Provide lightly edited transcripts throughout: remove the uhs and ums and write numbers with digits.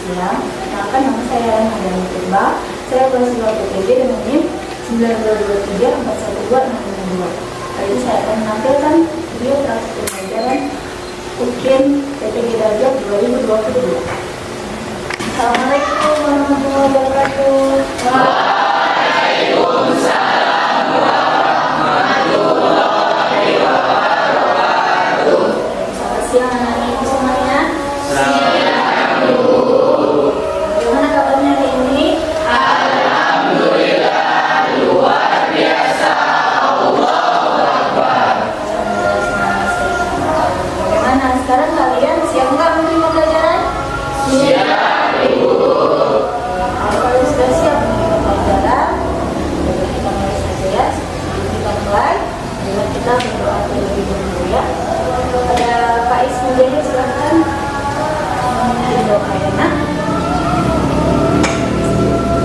siang. Perkenalkan, nama saya Madani Purba. Saya kelas 2 PTB dengan NIM 9223412652. Kali ini saya akan menampilkan video praktik pembelajaran UKIN PTG Darjat 2022. Assalamualaikum warahmatullahi wabarakatuh. Waalaikumsalam warahmatullahi wabarakatuh. Selamat siang anak-anak semuanya. Siang, Bu. Bagaimana kabarnya hari ini? Alhamdulillah, luar biasa. Allahu Akbar. Bagaimana sekarang kalian siap nggak menerima pelajaran? Siap, Ibu. Kalau sudah siap menerima pelajaran, kita mulai saja ya. Kita mulai dengan kita berdoa terlebih dahulu ya. Kepada Pak Ismudin silakan memimpin doa ya nak.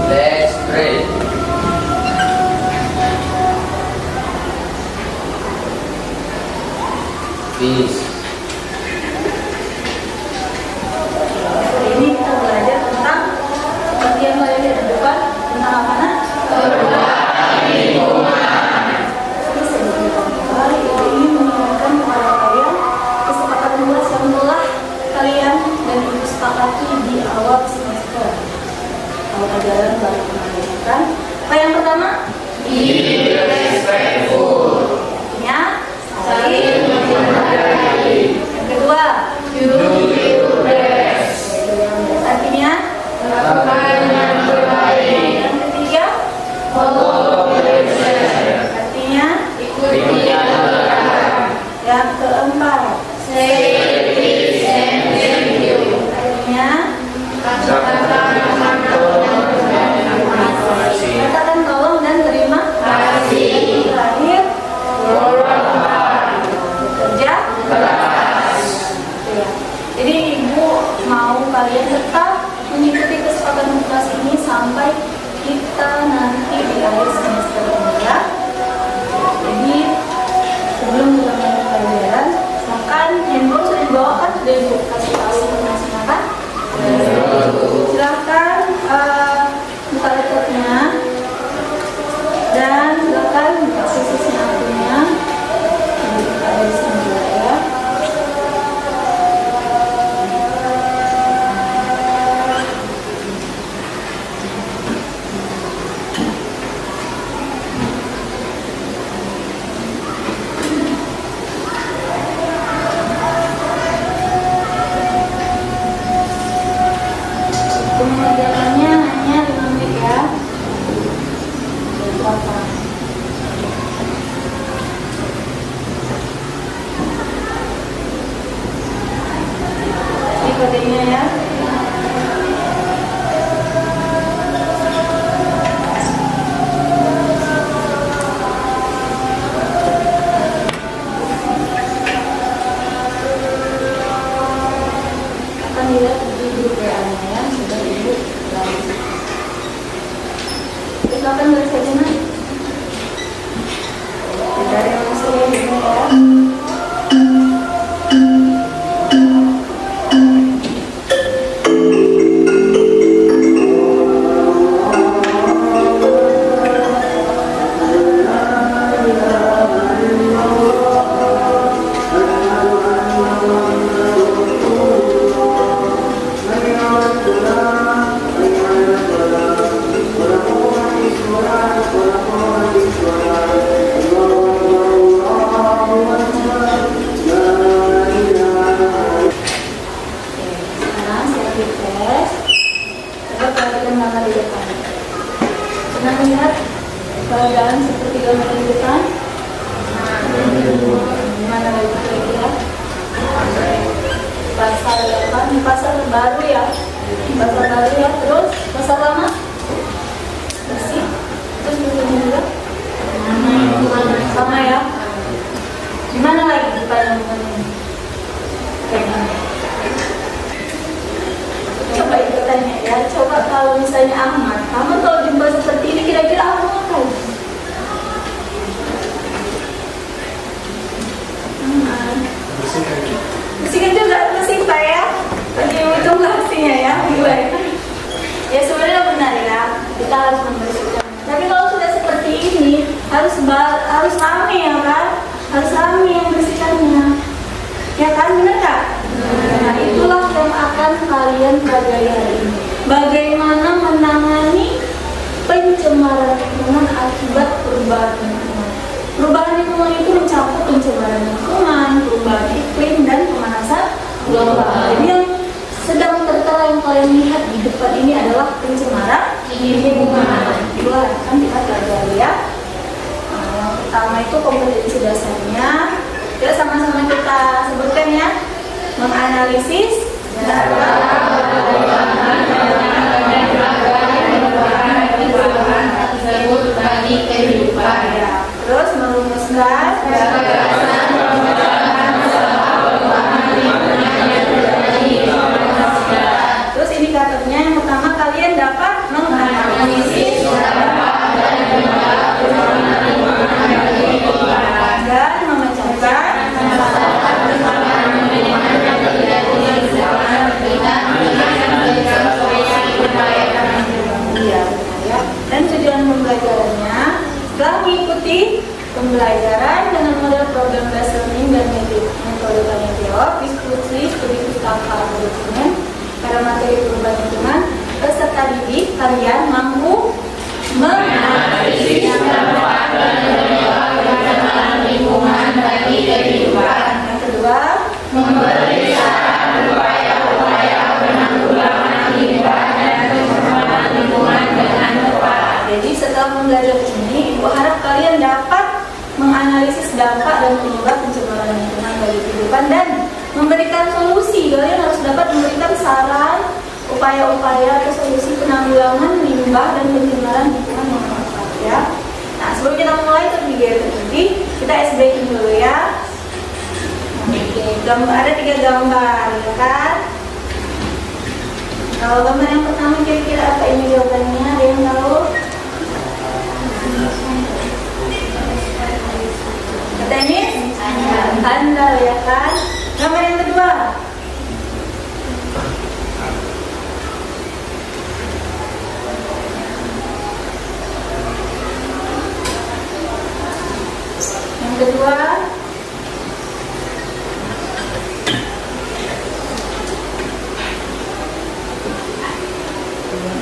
Let's pray. Peace. Hari ini kita belajar tentang seperti yang kalian lihat di depan, tentang apa nak? Perubahan lingkungan. Ini sebelum kita mulai, Ibu ingin mengingatkan kepada kalian kesepakatan tugas yang telah kalian dan Ibu sepakati di awal semester. Kalau pelajaran baru kemarin, apa yang pertama? Be respectful. Artinya saling menghargai. Yang kedua, Do your best. artinya Lakukan yang terbaik. yang ketiga, Follow pressure. artinya Ikuti aturan. yang keempat, Say please and thank you. artinya Katakan katakan tolong dan terima kasih. Terakhir, bekerja keras. Ya. Jadi Ibu mau kalian tetap mengikuti kesepakatan tugas ini sampai kita nanti di akhir semester ini ya. Jadi sebelum kita mulai pelajaran, silakan handphone sudah dibawakan, sudah Ibu kasih tahu informasinya kan? Silakan buka laptopnya dan silakan buka sisanya akunnya. Ada di sini juga ya. Pengerjaannya hanya 5 menit ya. Berapa? Ini kodenya ya. Akan dilihat di grup WA-nya ya, sudah Ibu garis. Silakan garis saja nak. Dari masuk ya Ibu ya. Sekarang saya tes. Coba perhatikan gambar di depan. Pernah lihat keadaan seperti gambar di depan? Gimana lagi kira-kira? Pasar apa? Ini pasar baru ya. Pasar baru ya. Terus pasar lama? Bersih. Terus bentuknya juga? Sama ya. Gimana lagi depan ini? Kayak gini. Coba Ibu tanya ya. Coba kalau misalnya Ahmad, kamu kalau jumpa seperti ini kira-kira apa makan? Bersihkan juga, bersih Pak ya. Bagi ujung hasilnya ya. Ya sebenarnya benar ya, kita harus membersihkan. Tapi kalau sudah seperti ini harus rame ya kan, harus rame yang bersihkannya, ya kan, benar nggak? Nah itulah yang akan kalian pelajari hari ini. Bagaimana menangani pencemaran lingkungan akibat perubahan lingkungan. Perubahan lingkungan itu mencakup pencemaran lingkungan, perubahan iklim, dan pemanasan global. Jadi yang sedang tertera yang kalian lihat di depan ini adalah pencemaran lingkungan. Dua kan kita pelajari ya. Nah, yang pertama itu kompetensi dasarnya. Kita sama-sama kita sebutkan ya. Menganalisis data bagi kehidupan. Terus merumuskan terus indikatornya yang pertama kalian dapat menganalisis dan memecahkan dan tujuan pembelajarannya setelah mengikuti pembelajaran dengan model problem based learning dan metode tanya jawab, diskusi, studi pustaka, dokumen pada materi perubahan lingkungan, peserta didik kalian mampu menganalisis dampak dan perubahan lingkungan bagi kehidupan. Yang kedua, memberi saran upaya-upaya penanggulangan limbah dan pencemaran lingkungan dengan tepat. Jadi setelah belajar ini, Ibu harap kalian dapat menganalisis dampak dan penyebab pencemaran lingkungan bagi kehidupan dan memberikan solusi. Kalian harus dapat memberikan saran, upaya-upaya atau solusi penanggulangan limbah dan pencemaran lingkungan yang tepat ya. Nah, sebelum kita mulai terlebih dahulu, kita SB dulu ya. Oke, ada 3 gambar ya kan? Kalau gambar yang pertama kira-kira apa ini jawabannya? Ada yang tahu? Tenis? Handal ya kan? Gambar yang kedua? Yang kedua?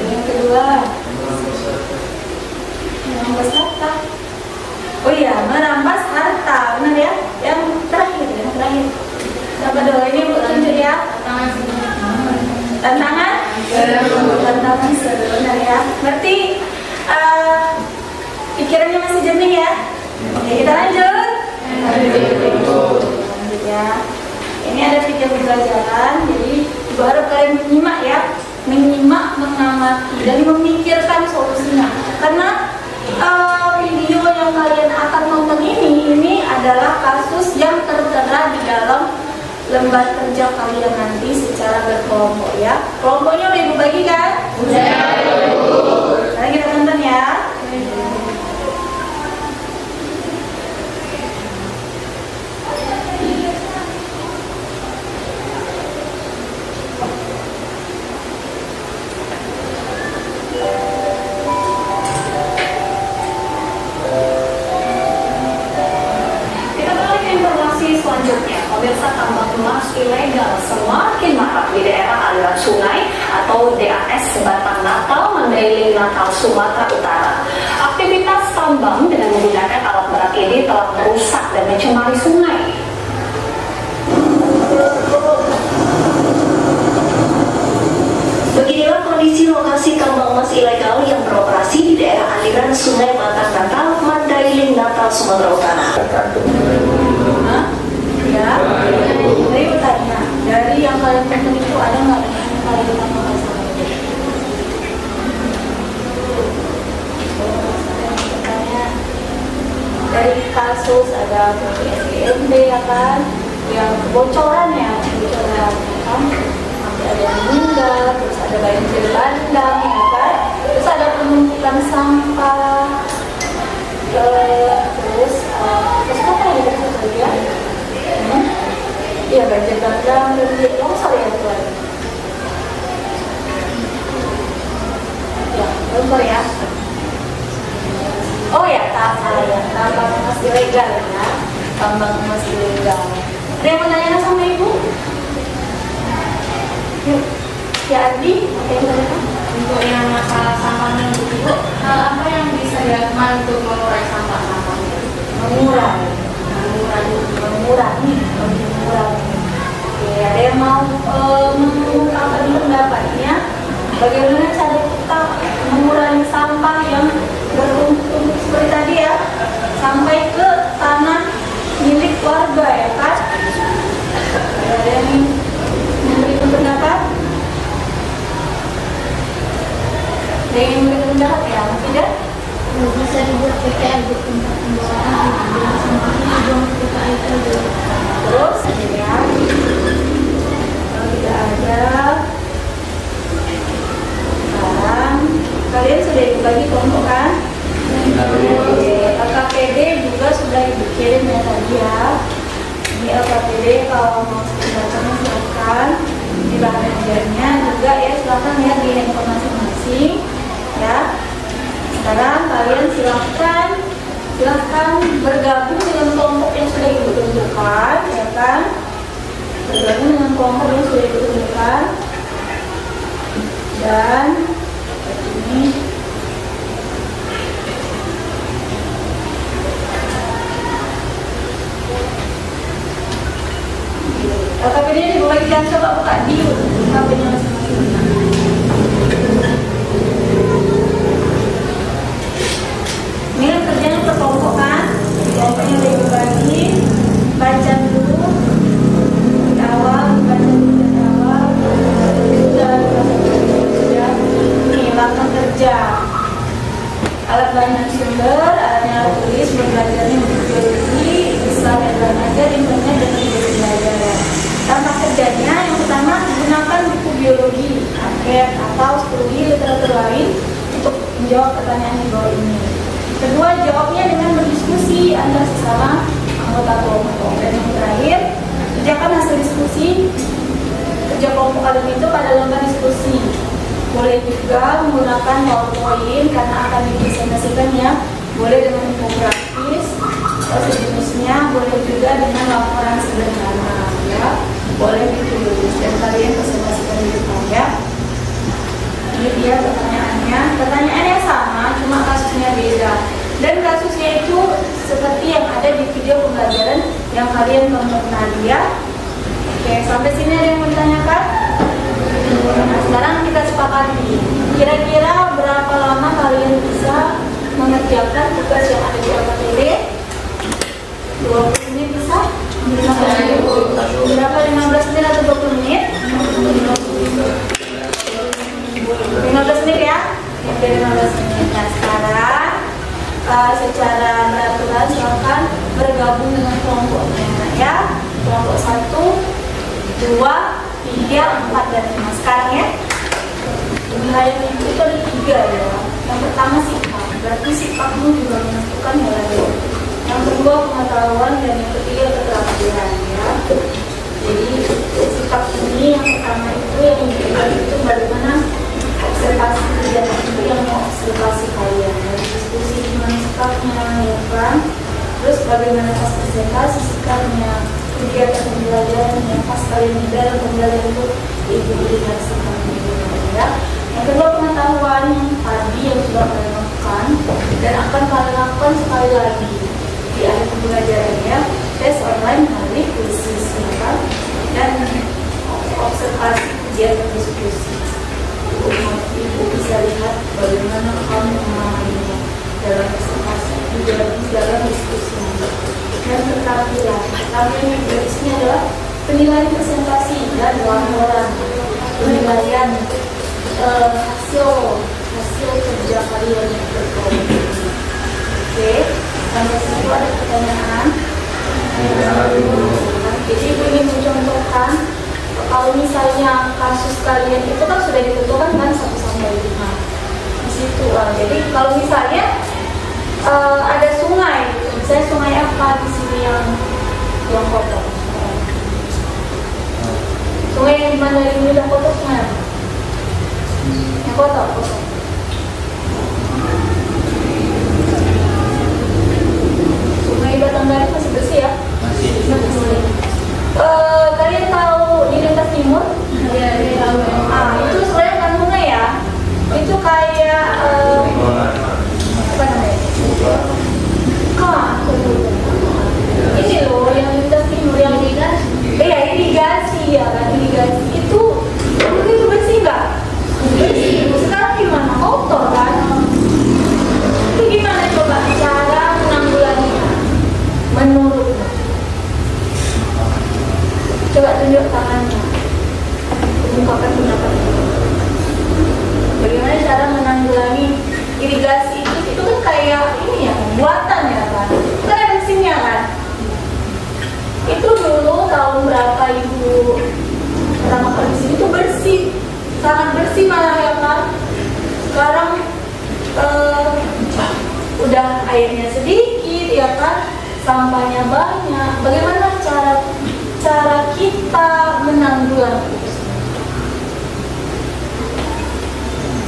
Yang kedua? Merampas harta. Oh iya, merampas harta, benar ya? Yang terakhir. Siapa dulu ini Bu tunjuk ya? Tantangan seru, benar ya? Berarti pikirannya masih jernih ya? Oke, kita lanjut. Lanjut ya. Ini ada 3 pembelajaran, jadi Ibu harap kalian menyimak ya. Menyimak, mengamati, dan memikirkan solusinya. Karena video yang kalian akan nonton ini adalah kasus yang tertera di dalam lembar kerja kalian nanti secara berkelompok ya. Kelompoknya udah Ibu bagi kan? Udah. Sekarang kita tonton ya. Selanjutnya, pemirsa, tambang emas ilegal semakin marak di daerah aliran sungai atau DAS Sebatang Natal, Mandailing, Natal, Sumatera Utara. Aktivitas tambang dengan menggunakan alat berat ini telah merusak dan mencemari sungai. Beginilah kondisi lokasi tambang emas ilegal yang beroperasi di daerah aliran sungai Batang Natal, Mandailing, Natal, Sumatera Utara. Ya, dari bertanya, dari yang kalian tonton itu ada nggak yang kalian tonton sama itu? Dari kasus ada SGMB ya kan, yang kebocoran ya kan, sampai ada yang meninggal, terus ada banjir bandang ya kan, terus ada penumpukan sampah, terus apa lagi ya? Iya, banjir bandang dan longsor ya tuan. Contoh ya. Oh ya, tambang emas ilegal ya. Tambang emas ilegal. Ada yang mau tanya sama ibu? Yuk, ya Adi, apa yang tanya? Untuk yang masalah sampahnya Bu, apa yang bisa dilakukan untuk mengurai sampah-sampah? Mengurangi. Oke, ada yang mau mengungkapkan pendapatnya? Bagaimana cara kita mengurangi sampah yang bertumpuk seperti tadi ya, sampai ke tanah milik warga ya kan? Ada yang memberikan pendapat? Ada yang memberikan pendapat ya? Tidak? Bisa dibuat PKL untuk tempat pembuangan dan sampahnya dibuang ke PKL saja. Terus ya, kalau tidak ada, sekarang kalian sudah dibagi kelompok kan? LKPD juga sudah dikirim ya tadi ya. Ini LKPD kalau mau bacanya silakan. Di bahan ajarnya juga ya, silakan lihat di handphone masing-masing ya. Sekarang kalian silahkan bergabung dengan kelompok yang sudah ibu tentukan, ya kan? Bergabung dengan kelompok yang sudah ibu tentukan. Dan ini LKPD-nya dibagikan, coba buka di LKPD-nya masing-masing. Ini kerjanya per kelompok kan? Kelompoknya udah dibagi. Baca dulu di awal, baca dulu dari awal. Sudah. Ini langkah kerja. Alat bahan sumber, alatnya alat tulis, belajarnya untuk biologi, bisa dan ajar, internet dan video belajar. Langkah kerjanya yang pertama gunakan buku biologi, angket atau studi literatur lain untuk menjawab pertanyaan di bawah ini. Kedua, jawabnya dengan berdiskusi antar sesama anggota kelompok. Dan yang terakhir, kerjakan hasil diskusi kerja kelompok kalian itu pada lembar diskusi. Boleh juga menggunakan PowerPoint karena akan dipresentasikan ya. Boleh dengan infografis atau sejenisnya, boleh juga dengan laporan sederhana ya. Boleh ditulis dan kalian presentasikan di depan ya. Ini dia pertanyaannya. Pertanyaannya sama, cuma kasusnya beda. Dan kasusnya itu seperti yang ada di video pembelajaran yang kalian tonton tadi ya. Oke, sampai sini ada yang mau ditanyakan? Nah, sekarang kita sepakati. Kira-kira berapa lama kalian bisa mengerjakan tugas yang ada di LKPD? 20 menit bisa? 15 menit? Berapa? 15 menit atau 20 menit? 15 menit ya? Oke, 15 menit. Nah, sekarang secara beraturan silakan bergabung dengan kelompoknya ya. Kelompok 1, 2, 3, 4, dan 5. Sekarang ya, wilayah itu ada 3 ya. Yang pertama sifat, berarti sifatmu juga menentukan nilai. Yang kedua pengetahuan, dan yang ketiga keterampilan ya. Jadi sifat ini yang pertama itu yang diberikan itu bagaimana observasi kegiatan itu yang mau observasi kalian, diskusi gimana sikapnya ya kan. Terus bagaimana pas presentasi sikapnya, kegiatan pembelajarannya, pas kalian di dalam pembelajaran itu ibu lihat sikapnya ya. Yang kedua pengetahuan yang tadi yang sudah kalian lakukan dan akan kalian lakukan sekali lagi di akhir pembelajarannya, tes online hari khusus ya kan. Dan observasi kegiatan diskusi. Ibu bisa lihat bagaimana kamu memahaminya dalam observasi, dalam diskusi. Dan keterampilan yang berisinya adalah penilaian presentasi dan laporan, penilaian hasil kerja kalian yang berkelompok. Oke, sampai situ ada pertanyaan. Jadi ibu ingin mencontohkan kalau misalnya kasus kalian itu kan sudah ditentukan kan 1 sampai 5 di situ. Jadi kalau misalnya ada sungai, misalnya sungai apa di sini yang kotor? Sungai yang di Mandailing udah kotor, sungai apa? Yang kotor. Masih ya? Masih. Kalian tahu di lintas timur? Iya, tahu. Itu sebenarnya bukan bunga ya. Itu kayak apa namanya? Ini loh yang lintas timur yang irigasi ya kan, irigasi itu bersih nggak? Bersih. Sekarang gimana? Kotor kan? Itu gimana coba cara menanggulanginya? Menurut coba tunjuk tangannya, ungkapkan pendapatnya. Bagaimana cara menanggulangi irigasi itu kan kayak ini ya, buatan ya kan? Itu kan ada mesinnya kan? Itu dulu tahun berapa ibu pertama kali di sini tuh bersih, sangat bersih malah ya kan? Sekarang udah airnya sedikit ya kan? Sampahnya banyak. Bagaimana cara kita menanggulangi?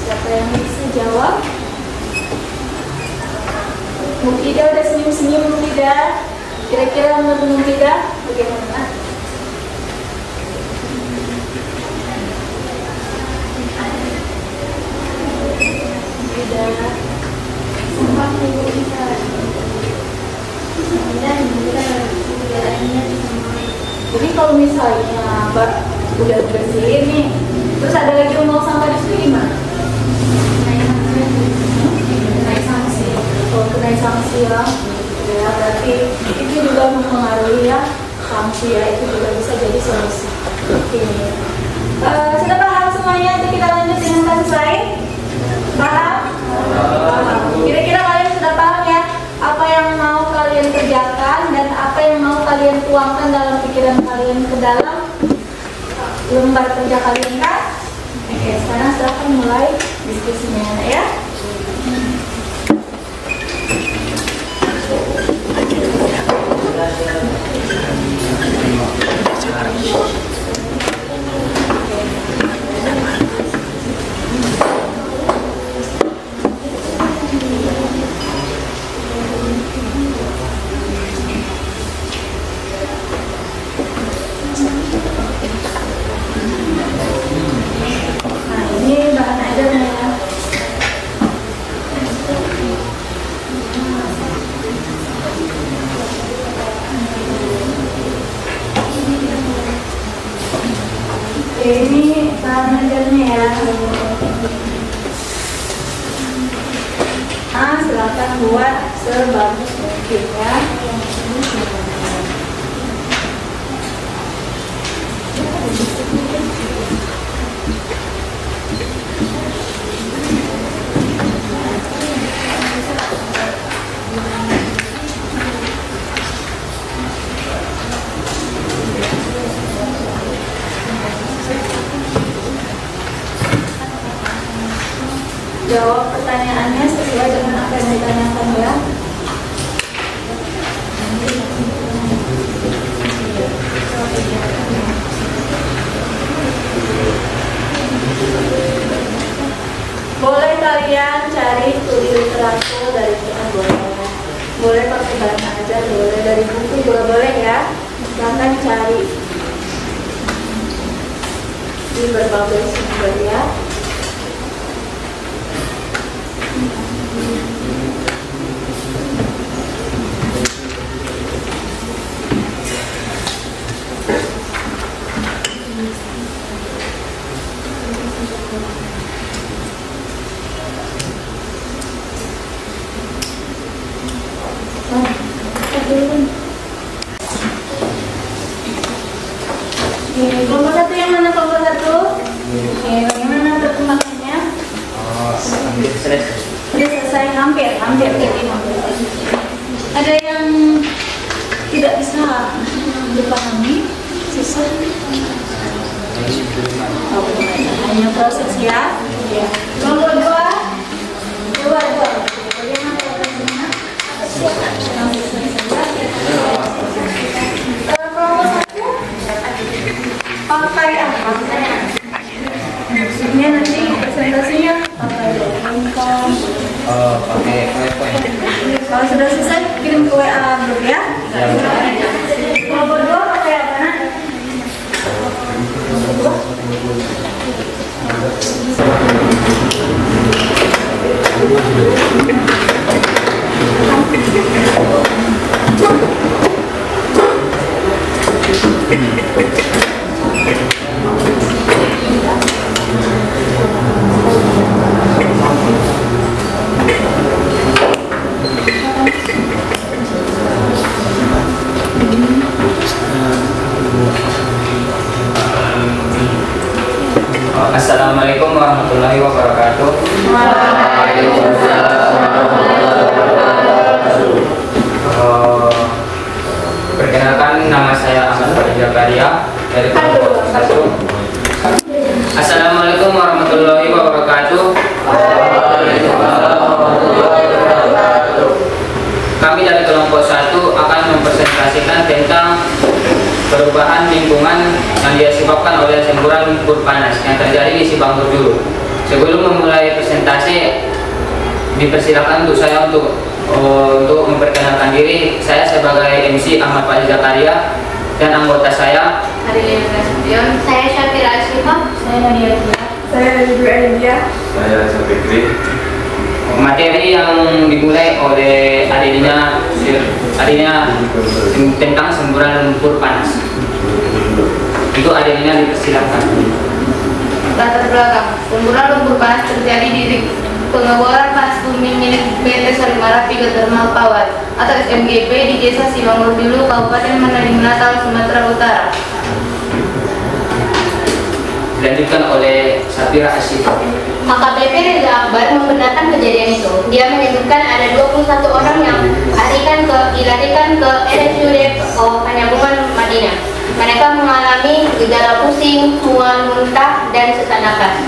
Siapa yang bisa jawab? Mufidah udah senyum-senyum. Mufidah, kira-kira menurut Mufidah bagaimana? Mufidah, Sumpah ibu bisa. jadi kalau misalnya udah bersihin nih, terus ada lagi yang mau sampah di sini gimana? Kenai sanksi. Kalau kenai sanksi ya, berarti itu juga mempengaruhi ya, sanksi ya, itu juga bisa jadi solusi. Oke. Sudah paham semuanya? Nanti kita lanjut dengan kasus lain. Paham? Kira-kira kalian sudah paham ya apa yang mau kalian kerjakan dan apa yang mau kalian tuangkan dalam pikiran kalian ke dalam lembar kerja kalian kan? Oke, sekarang silahkan mulai diskusinya ya. Nah, ini bahan ajarnya ya. Oke, ini bahan ajarnya ya. Silakan buat sebagus mungkin ya. Jawab pertanyaannya sesuai dengan apa yang ditanyakan ya. Boleh kalian cari studi literatur dari kita, boleh pakai bahasa aja, boleh dari buku juga boleh ya. Silahkan cari di berbagai sumber ya. Kelompok satu yang mana kelompok satu? Bagaimana perkembangannya? Hampir selesai. Sudah selesai, hampir. Ada yang tidak bisa dipahami? Susah? Hanya proses ya. Kelompok dua. Bagaimana prosesnya? Kelompok satu pakai apa? Maksudnya nanti presentasinya pakai income. Pakai PowerPoint. Kalau sudah selesai kirim ke WA grup ya. wabarakatuh. Perkenalkan, nama saya Ahmad Fadil Zakaria dari kelompok 1. Assalamualaikum warahmatullahi wabarakatuh. Kami dari kelompok 1 akan mempresentasikan tentang perubahan lingkungan yang disebabkan oleh semburan lumpur panas yang terjadi di Simpang Berduru. Sebelum memulai presentasi, dipersilakan untuk saya untuk memperkenalkan diri. Saya sebagai MC Ahmad Fadil Zakaria dan anggota saya Hari Nasution. Saya Syafira Asifah. Saya Nadia. Saya Ibu Elia. Saya Fikri. materi yang dimulai oleh adiknya tentang semburan lumpur panas. Itu adiknya dipersilakan. Latar belakang, semburan lumpur panas terjadi di pengeboran panas bumi milik PT Sarimara Geothermal Power atau SMGP di Desa Simpang Berdulu, Kabupaten Manado Natal, Sumatera Utara. Dilanjutkan oleh Syafira Asifah. AKBP Reza Akbar membenarkan kejadian itu. Dia menyebutkan ada 21 orang yang dilarikan ke RSUD Penyambungan Madinah. Mereka mengalami gejala pusing, mual, muntah, dan sesak napas.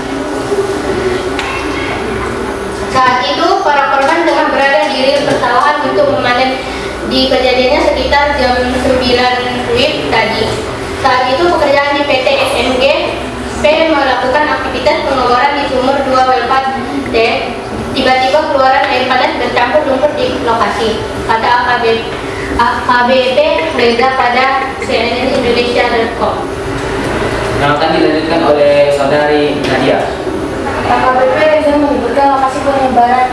Saat itu para korban tengah berada di ril persawahan untuk memanen. Di kejadiannya sekitar jam 9 WIB tadi. Saat itu pekerjaan di PT SMG melakukan aktivitas pengeboran di sumur 2 Welpat D. Tiba-tiba keluaran air panas bercampur lumpur di lokasi, kata AKBP Reza pada CNN Indonesia.com. Yang akan dilanjutkan oleh saudari Nadia. AKBP Reza menyebutkan lokasi penyebaran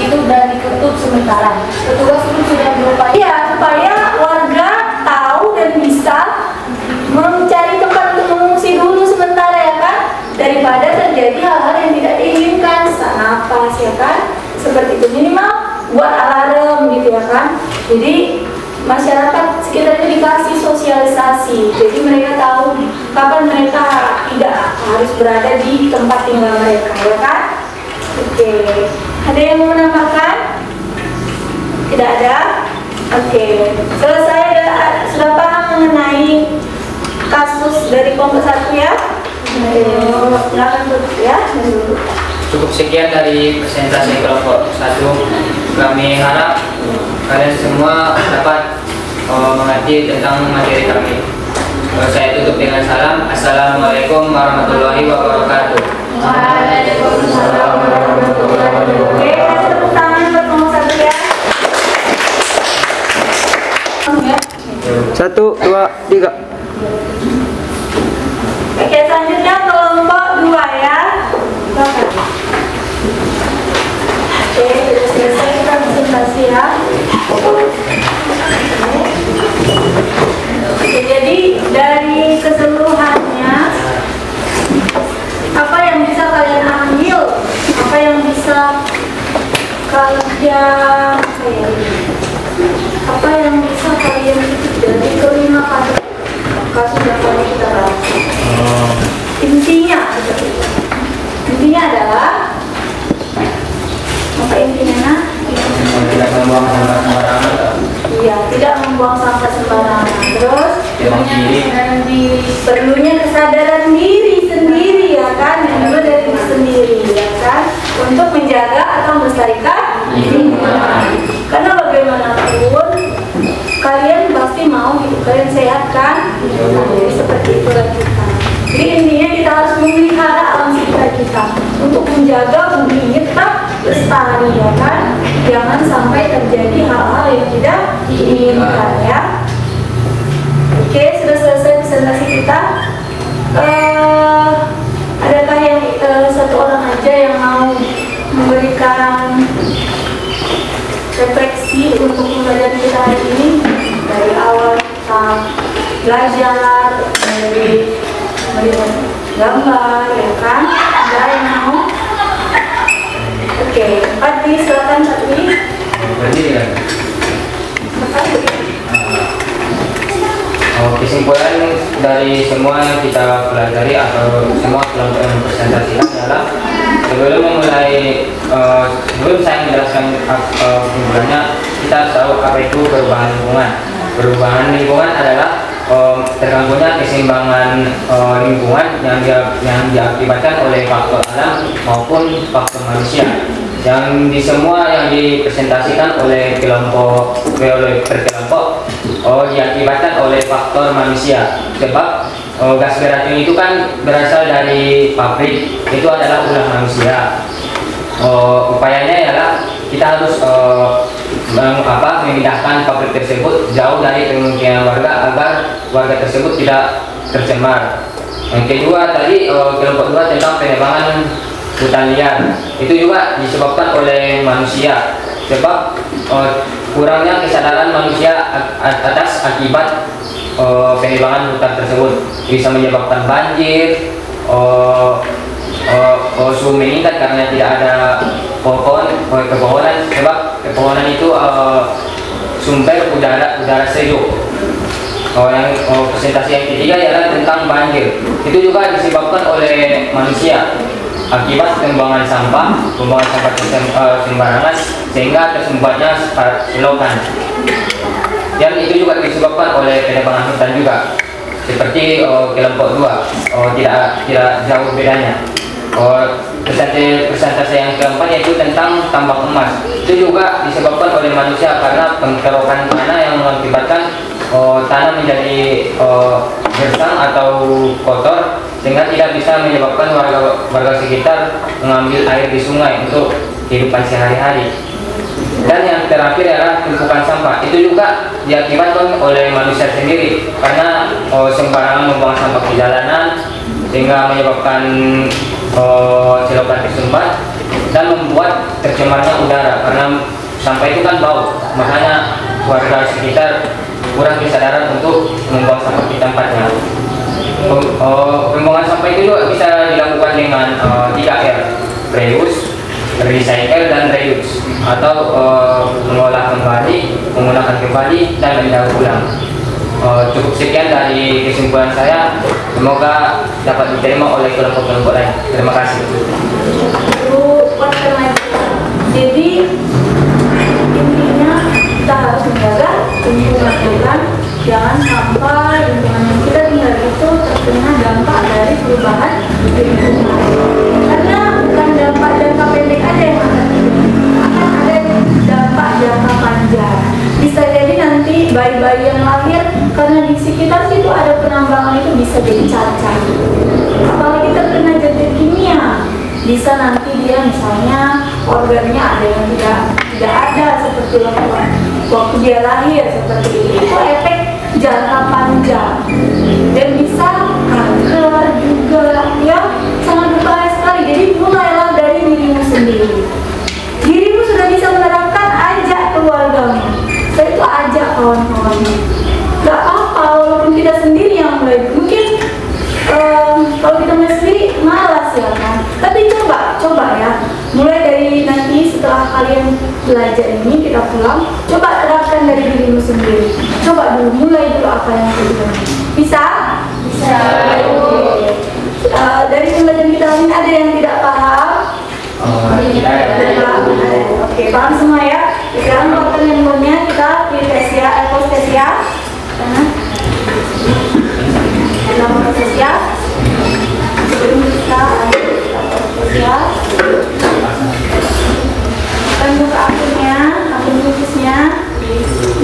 itu dan ditutup sementara. Petugas pun sudah berupaya supaya warga tahu dan bisa mencari tempat untuk mengungsi dulu sementara, ya kan, daripada terjadi hal-hal yang tidak diinginkan, sesak napas, ya kan, seperti itu. Minimal buat alarm gitu, ya kan. Jadi masyarakat sekitarnya dikasih sosialisasi, jadi mereka tahu kapan mereka tidak harus berada di tempat tinggal mereka, ya kan. Oke, ada yang mau menambahkan? Tidak ada? Oke, selesai. Sudah paham mengenai kasus dari kelompok 1 ya? Silakan tutup ya. Cukup sekian dari presentasi kelompok 1. Kami harap kalian semua dapat mengerti tentang materi kami. Saya tutup dengan salam. Assalamualaikum warahmatullahi wabarakatuh. Waalaikumsalam warahmatullahi wabarakatuh. Oke, tepuk tangan buat kelompok 1 ya. 1, 2, 3. Oke, selanjutnya kelompok 2 ya. Oke, sudah selesai kita presentasi ya. Oke, jadi dari keseluruhannya apa yang bisa kalian ambil? Apa yang bisa kalian titik dari kelima kasus yang tadi kita bahas? Intinya adalah apa intinya? Tidak membuang sampah sembarangan. Iya, tidak membuang sampah sembarangan. Terus perlunya kesadaran diri sendiri, ya kan, yang juga dari diri sendiri, ya kan, untuk menjaga atau melestarikan lingkungan. Karena bagaimanapun kalian pasti mau hidup kalian sehat kan? Jadi seperti itu lah kita. Jadi intinya kita harus memelihara alam sekitar kita untuk menjaga bumi ini tetap lestari, ya kan? Jangan sampai terjadi hal-hal yang tidak diinginkan, ya. Oke, sudah selesai presentasi kita. Adakah yang satu orang aja yang mau memberikan refleksi untuk pembelajaran kita hari ini dari awal kita belajar, dari melihat gambar, ya kan? Ada yang mau? Oke, Fadli, silakan Fadli. Kesimpulan dari semua yang kita pelajari atau semua kelompok yang presentasikan adalah sebelum saya menjelaskan kumpulannya, kita harus tahu apa itu perubahan lingkungan. Perubahan lingkungan adalah terganggunya keseimbangan lingkungan yang diakibatkan oleh faktor alam maupun faktor manusia. Yang di semua yang dipresentasikan oleh kelompok berkelompok diakibatkan oleh faktor manusia. Sebab gas beracun itu kan berasal dari pabrik, itu adalah ulah manusia. Upayanya ialah kita harus memindahkan pabrik tersebut jauh dari pemukiman warga agar warga tersebut tidak tercemar. Yang kedua tadi kelompok 2 tentang penebangan hutan liar, itu juga disebabkan oleh manusia. Sebab kurangnya kesadaran manusia atas akibat penebangan hutan tersebut bisa menyebabkan banjir, suhu meningkat karena tidak ada pepohonan. Sebab pepohonan itu sumber udara sejuk. Presentasi yang ketiga ialah tentang banjir. Itu juga disebabkan oleh manusia akibat pembuangan sampah sembarangan sehingga tersumbatnya selokan. Dan itu juga disebabkan oleh penebangan hutan juga. Seperti kelompok 2 tidak jauh bedanya. Presentasi yang keempat yaitu tentang tambang emas. Itu juga disebabkan oleh manusia karena pengkerokan tanah yang mengakibatkan tanah menjadi gersang atau kotor sehingga tidak bisa menyebabkan warga sekitar mengambil air di sungai untuk kehidupan sehari-hari. Dan yang terakhir adalah tumpukan sampah. Itu juga diakibatkan oleh manusia sendiri karena sembarangan membuang sampah di jalanan sehingga menyebabkan selokan tersumbat dan membuat tercemarnya udara karena sampah itu kan bau. Makanya warga sekitar kurang kesadaran untuk membuang sampah di tempatnya. Pembuangan sampah itu juga bisa dilakukan dengan 3R: reuse, recycle, dan reuse, atau mengolah kembali, menggunakan kembali, dan mendaur ulang. Cukup sekian dari kesimpulan saya. Semoga dapat diterima oleh kelompok-kelompok lain. Terima kasih. Jadi intinya kita harus menjaga lingkungan kita, jangan sampai lingkungan yang kita tinggal itu terkena dampak dari perubahan lingkungan. Karena bukan dampak jangka pendek aja yang akan ada dampak jangka panjang. Bisa jadi nanti bayi-bayi yang lahir karena di sekitar situ ada penambangan itu bisa jadi cacat. Apalagi terkena zat kimia, bisa nanti dia misalnya organnya ada yang tidak ada seperti waktu dia lahir seperti itu efek jangka panjang dan bisa kanker juga ya, sangat berbahaya sekali. Jadi mulailah dari dirimu sendiri. Dirimu sudah bisa menerapkan, ajak keluargamu, saya itu ajak kawan-kawannya. Gak apa-apa walaupun kita sendiri yang mulai. Mungkin kalau kita mulai sendiri malas ya kan, tapi coba ya, mulai dari nanti setelah kalian belajar ini kita pulang, coba terapkan dari dirimu sendiri. Coba dulu, mulai dulu apa yang kita bisa. Dari pembelajaran kita ini ada yang tidak paham? Oke, paham semua ya. Sekarang waktu yang lainnya kita tes ya, tes ya. Tes ya. Sebelum kita tes ya, kita buka akunnya, akun khususnya.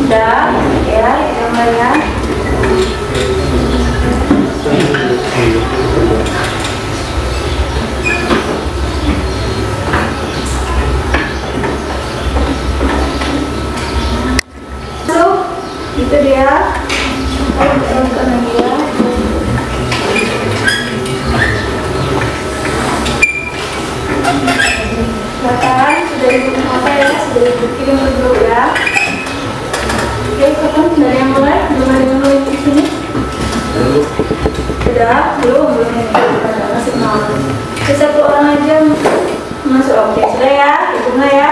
Udah, ya, gambarnya. Itu dia. Tonton lagi ya. Silakan, sudah ibu apa ya? Sudah ibu kirim dulu ya. Oke, kapan dari yang mulai? Belum ada yang mulai di sini? Sudah, belum masih mau. Satu orang aja masuk. Oke, sudah ya, ibu mulai ya.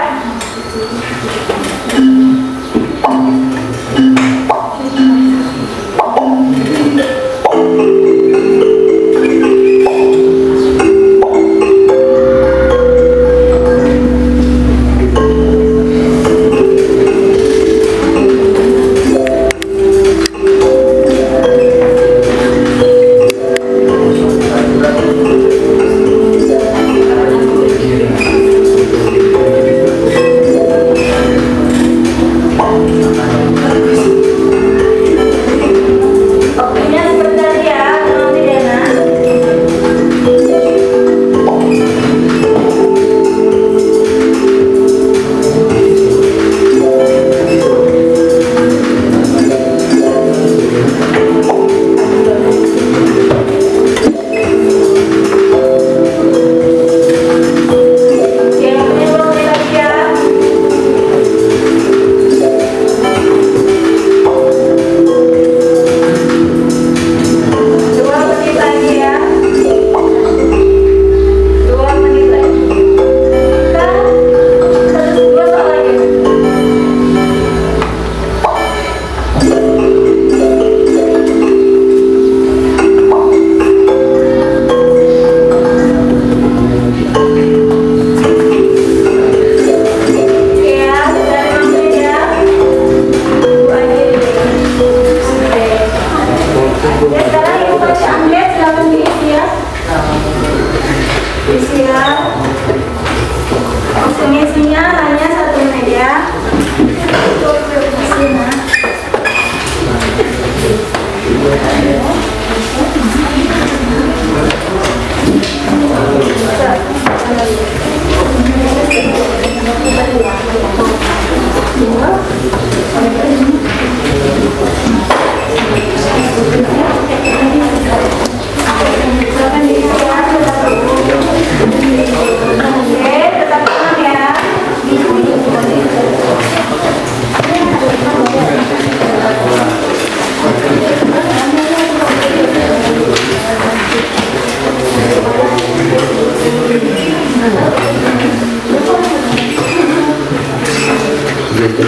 Oke,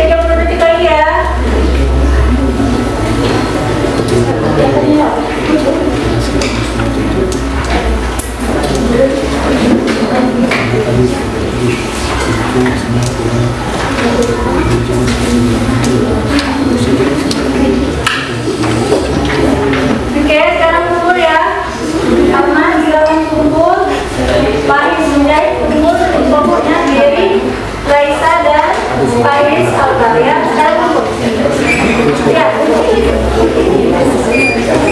30 detik lagi ya. Oke, sekarang kumpul ya. Karena silakan kumpul. Paris Sundai kumpul, kelompoknya Gary, Raisa dan Paris Albar ya. Sekarang kumpul. Ya.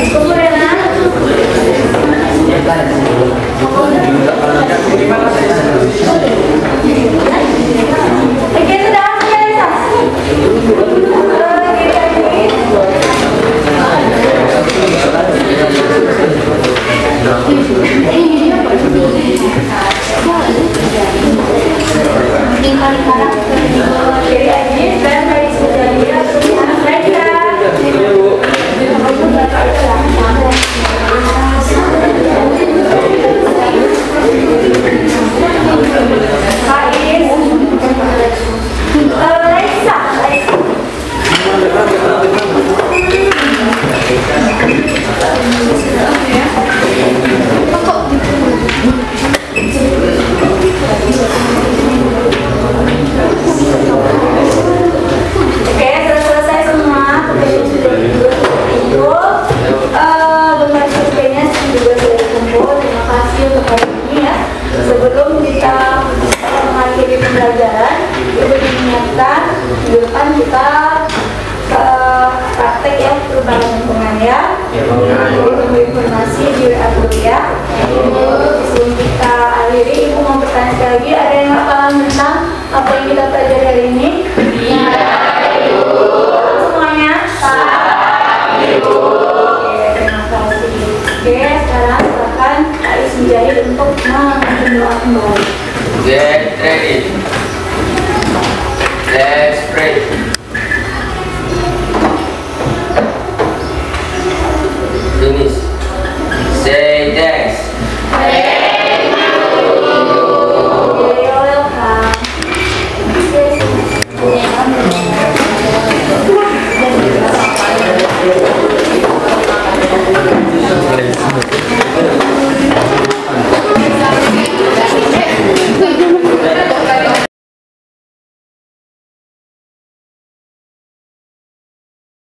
Kumpul ya nak. Oke, sudah ya Raisa. Jadi Ajis dan Paris Sundai ya. Mereka. Oke, sudah selesai semua. Benar surveinya juga sudah dikumpul. Terima kasih untuk hari ini ya. Sebelum kita mengakhiri pembelajaran, Ibu mengingatkan di depan kita praktek ya perubahan lingkungan ya. Tunggu informasi di WA dulu ya. Sebelum kita akhiri, Ibu mau bertanya sekali lagi, ada yang nggak paham tentang apa yang kita pelajari hari ini? Iya. Semuanya? Ibu. Oke, terima kasih. Oke, sekarang silakan Kak Is Mujahid untuk memimpin doa kembali. Get ready. Let's pray.